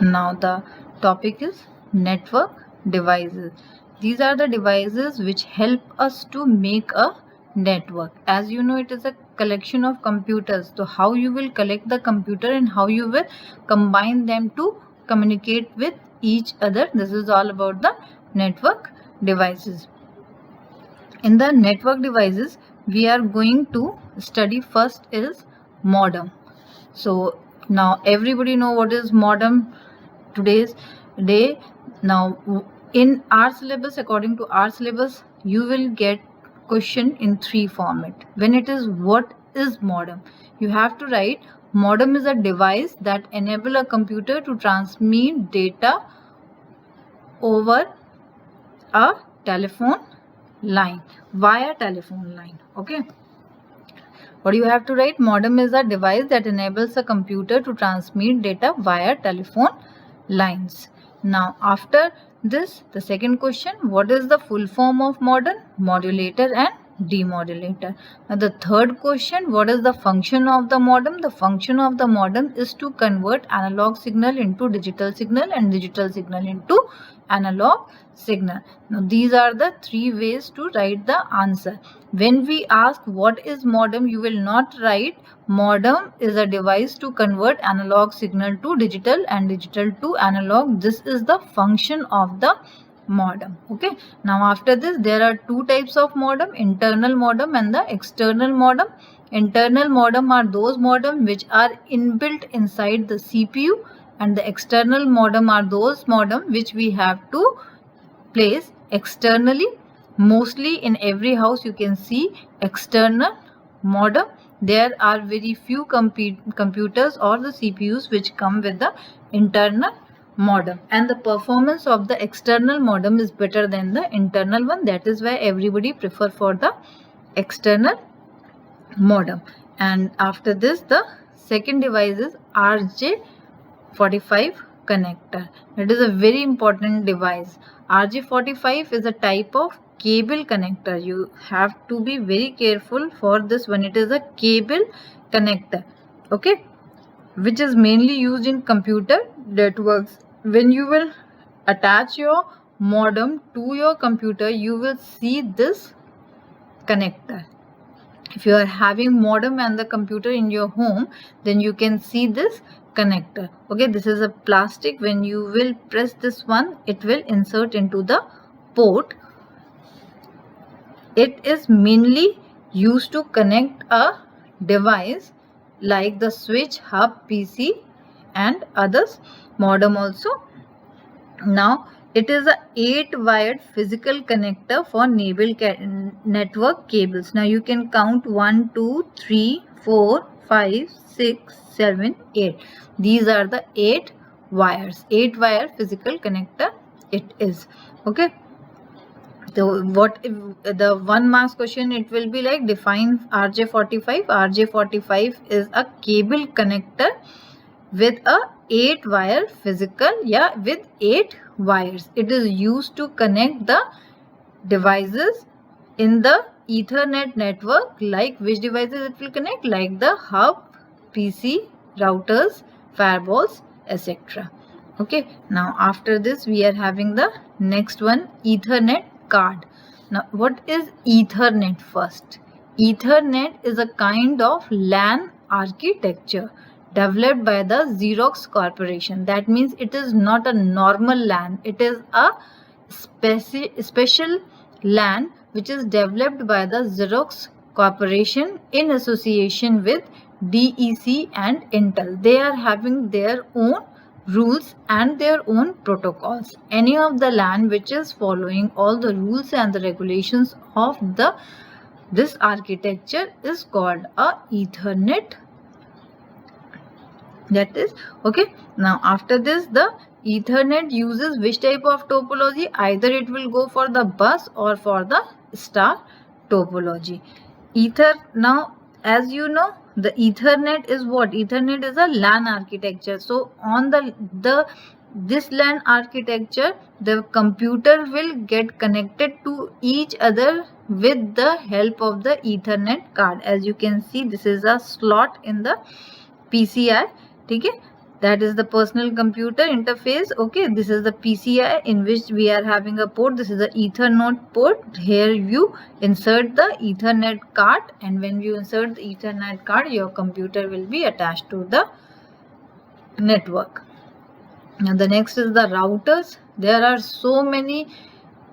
Now the topic is network devices. These are the devices which help us to make a network. As you know, it is a collection of computers. So how you will collect the computer and how you will combine them to communicate with each other. This is all about the network devices. In the network devices, we are going to study first is modem. So now everybody know what is modem today's day. Now in our syllabus, according to our syllabus, you will get question in 3 format. When it is what is modem, you have to write modem is a device that enable a computer to transmit data over a telephone line, via telephone line. Okay, what you have to write? Modem is a device that enables a computer to transmit data via telephone lines. Now after this, the second question, what is the full form of modem? Modulator and demodulator. Now the third question, what is the function of the modem? The function of the modem is to convert analog signal into digital signal and digital signal into analog signal. Now these are the 3 ways to write the answer. When we ask what is modem, you will not write modem is a device to convert analog signal to digital and digital to analog. This is the function of the modem. Okay, now after this, there are 2 types of modem, internal modem and the external modem. Internal modem are those modem which are inbuilt inside the CPU, and the external modem are those modem which we have to place externally. Mostly in every house you can see external modem. There are very few computers or the CPUs which come with the internal modem, and the performance of the external modem is better than the internal one. That is why everybody prefer for the external modem. And after this, the second device is RJ45 connector. It is a very important device. RJ45 is a type of cable connector. You have to be very careful for this one. It is a cable connector, okay, which is mainly used in computer networks. When you will attach your modem to your computer, you will see this connector. If you are having modem and the computer in your home, then you can see this connector. Okay, this is a plastic. When you will press this one, it will insert into the port. It is mainly used to connect a device like the switch, hub, PC and others. Modem also. Now it is a 8-wired physical connector for network cables. Now you can count 1, 2, 3, 4, 5, 6, 7, 8. These are the 8 wires. 8-wire physical connector it is. Okay. So what if the 1 marks question, it will be like define RJ45. RJ45 is a cable connector with a 8-wire physical, with 8 wires. It is used to connect the devices in the Ethernet network. Like which devices it will connect? Like the hub, PC, routers, firewalls, etc. Okay, now after this we are having the next one, Ethernet card. Now what is Ethernet first? Ethernet is a kind of LAN architecture developed by the Xerox Corporation. That means it is not a normal LAN. It is a special LAN which is developed by the Xerox Corporation in association with DEC and Intel. They are having their own rules and their own protocols. Any of the LAN which is following all the rules and the regulations of this architecture is called a Ethernet. That is okay. Now after this, the Ethernet uses which type of topology? Either it will go for the bus or for the star topology. Now as you know, the Ethernet is what? Ethernet is a LAN architecture. So on this LAN architecture, the computer will get connected to each other with the help of the Ethernet card. As you can see, this is a slot in the PCI. ठीक है, that is the personal computer interface. Okay, this is the PCI in which we are having a port. This is the Ethernet port. Here you insert the Ethernet card, and when you insert the Ethernet card, your computer will be attached to the network. Now the next is the routers. There are so many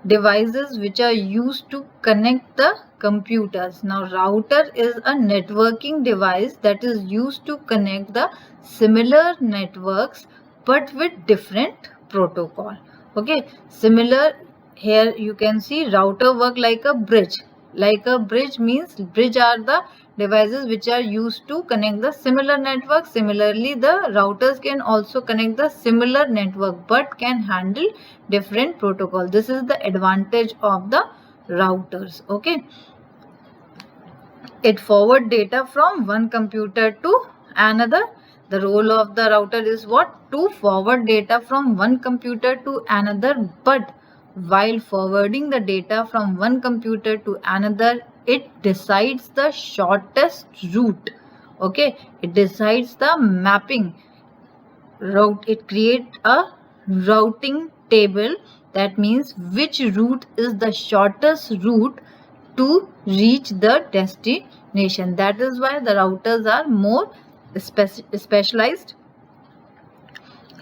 devices which are used to connect the computers. Now router is a networking device that is used to connect the similar networks but with different protocol. Okay, similar, here you can see router work like a bridge. Like a bridge means bridge are the devices which are used to connect the similar network. Similarly, the routers can also connect the similar network but can handle different protocol. This is the advantage of the routers. Okay, it forward data from one computer to another. The role of the router is what? To forward data from one computer to another, but while forwarding the data from one computer to another, it decides the shortest route. Okay, it decides the mapping route. It creates a routing table, that means which route is the shortest route to reach the destination. That is why the routers are more specialized.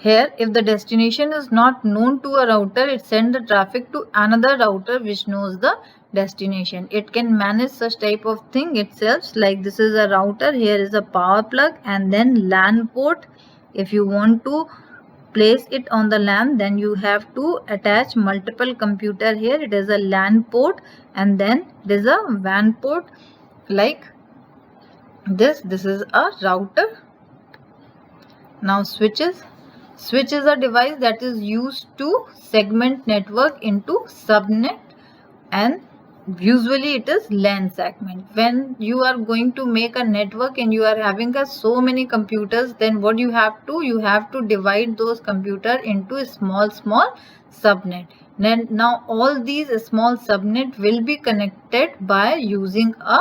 Here, if the destination is not known to a router, it sends the traffic to another router which knows the destination. It can manage such type of thing itself. Like this is a router, here is a power plug, and then LAN port. If you want to place it on the LAN, then you have to attach multiple computer. Here it is a LAN port, and then it is a WAN port. Like this is a router. Now switches. Switch is a device that is used to segment network into subnet, and usually it is LAN segment. When you are going to make a network and you are having so many computers, then what you have to divide those computers into a small subnet. Then now all these small subnet will be connected by using a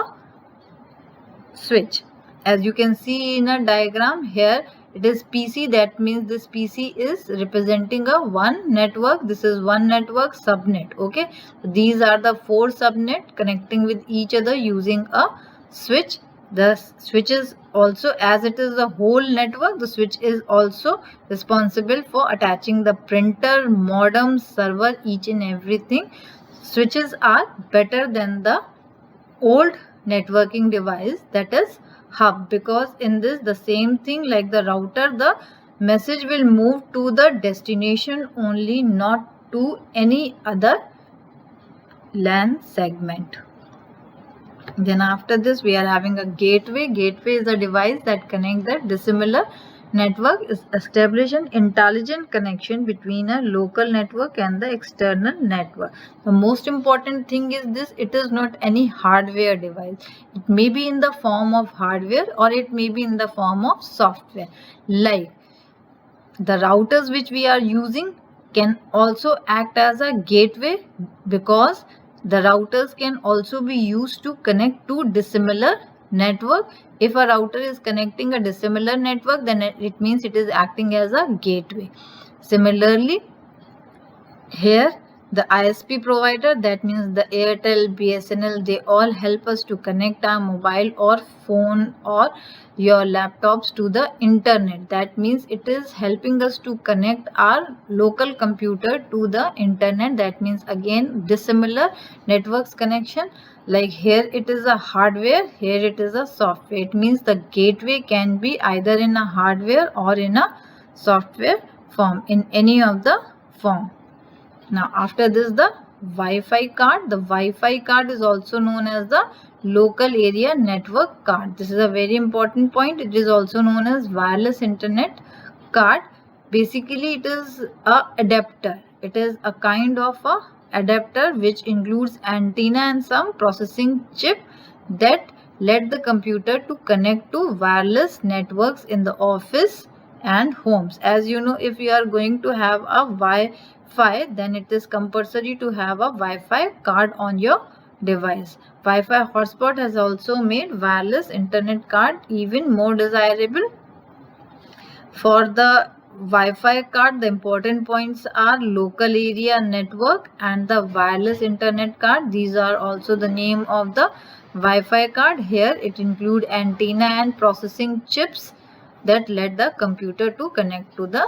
switch. As you can see in a diagram here, it is PC. That means this PC is representing a one network. This is one network subnet. Okay, these are the four subnet connecting with each other using a switch. The switch is also, as it is a whole network, the switch is also responsible for attaching the printer, modem, server, each and everything. Switches are better than the old networking device, that is hub, because in this the same thing like the router, the message will move to the destination only, not to any other LAN segment. Then after this we are having a gateway. Gateway is a device that connects the dissimilar network, is establish an intelligent connection between a local network and the external network. The most important thing is this: it is not any hardware device. It may be in the form of hardware or it may be in the form of software. Like the routers which we are using can also act as a gateway, because the routers can also be used to connect to dissimilar network. If a router is connecting a dissimilar network, then it means it is acting as a gateway. Similarly, here the ISP provider, that means the Airtel, BSNL, they all help us to connect our mobile or phone or your laptops to the internet. That means it is helping us to connect our local computer to the internet. That means again dissimilar networks connection. Like here it is a hardware, here it is a software. It means the gateway can be either in a hardware or in a software form, in any of the form. Now after this, the Wi-Fi card. The Wi-Fi card is also known as the local area network card. This is a very important point. It is also known as wireless internet card. Basically it is a adapter. It is a kind of a adapter which includes antenna and some processing chip that let the computer to connect to wireless networks in the office and homes. As you know, if you are going to have a Wi-Fi, then it is compulsory to have a Wi-Fi card on your device. Wi-Fi hotspot has also made wireless internet card even more desirable. For the Wi-Fi card, the important points are local area network and the wireless internet card. These are also the name of the Wi-Fi card. Here it include antenna and processing chips that let the computer to connect to the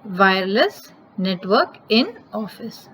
wireless network in office.